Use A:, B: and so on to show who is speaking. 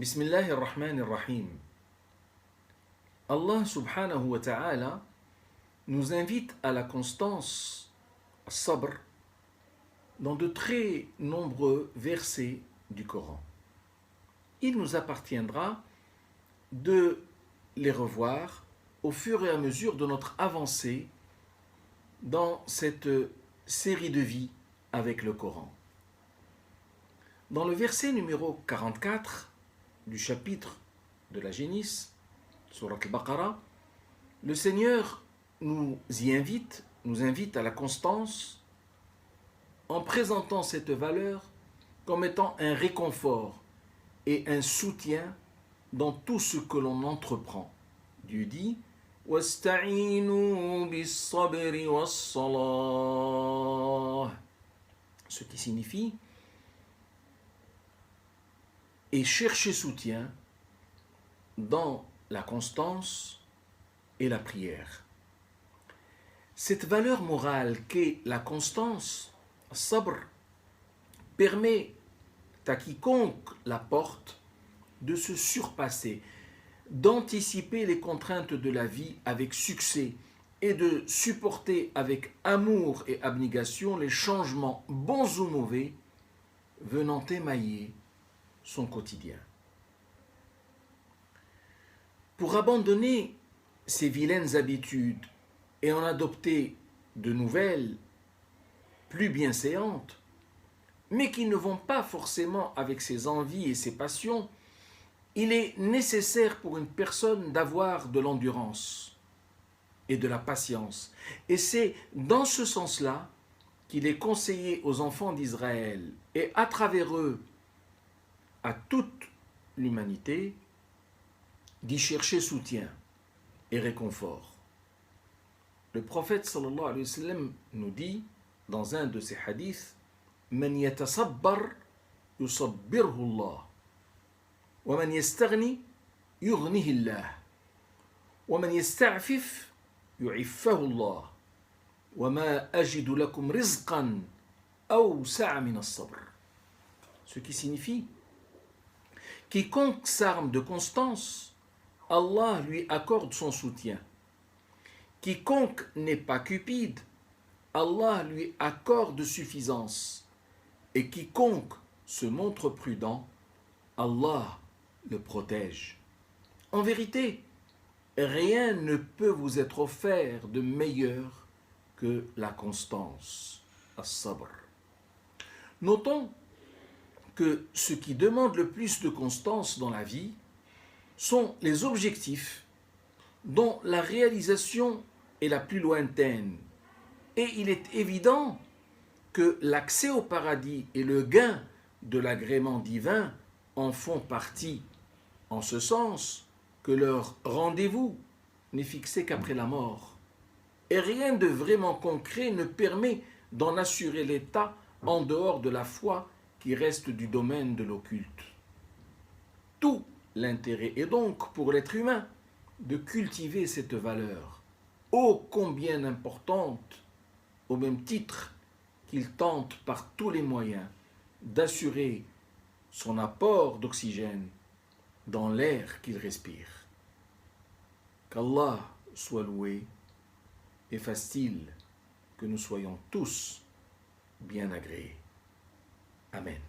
A: Bismillahir Rahmanir Rahim. Allah subhanahu wa ta'ala nous invite à la constance, sabr, dans de très nombreux versets du Coran. Il nous appartiendra de les revoir au fur et à mesure de notre avancée dans cette série de vie avec le Coran. Dans le verset numéro 44 du chapitre de la Génisse, Surat al-Baqarah, le Seigneur nous invite à la constance en présentant cette valeur comme étant un réconfort et un soutien dans tout ce que l'on entreprend. Dieu dit وَاسْتَعِينُوا بِالصَّبْرِ وَالصَّلَاةِ, ce qui signifie et chercher soutien dans la constance et la prière. Cette valeur morale qu'est la constance, sabr, permet à quiconque la porte de se surpasser, d'anticiper les contraintes de la vie avec succès et de supporter avec amour et abnégation les changements bons ou mauvais venant émailler son quotidien. Pour abandonner ces vilaines habitudes et en adopter de nouvelles, plus bienséantes, mais qui ne vont pas forcément avec ses envies et ses passions, il est nécessaire pour une personne d'avoir de l'endurance et de la patience. Et c'est dans ce sens-là qu'il est conseillé aux enfants d'Israël et à travers eux à toute l'humanité d'y chercher soutien et réconfort. Le prophète sallallahu alayhi wa sallam nous dit dans un de ses hadiths: Man yatasabbar yusabbirhu Allah, wa man yastaghni yughnihi Allah, wa man yasta'fif yu'iffahu Allah, wa ma ajidu lakum rizqan awsa'a min as-sabr. Ce qui signifie: quiconque s'arme de constance, Allah lui accorde son soutien. Quiconque n'est pas cupide, Allah lui accorde suffisance. Et quiconque se montre prudent, Allah le protège. En vérité, rien ne peut vous être offert de meilleur que la constance, as-sabr. Notons que ce qui demande le plus de constance dans la vie sont les objectifs dont la réalisation est la plus lointaine. Et il est évident que l'accès au paradis et le gain de l'agrément divin en font partie, en ce sens que leur rendez-vous n'est fixé qu'après la mort. Et rien de vraiment concret ne permet d'en assurer l'état en dehors de la foi qui reste du domaine de l'occulte. Tout l'intérêt est donc pour l'être humain de cultiver cette valeur, ô combien importante, au même titre qu'il tente par tous les moyens d'assurer son apport d'oxygène dans l'air qu'il respire. Qu'Allah soit loué et fasse-t-il que nous soyons tous bien agréés. Amen.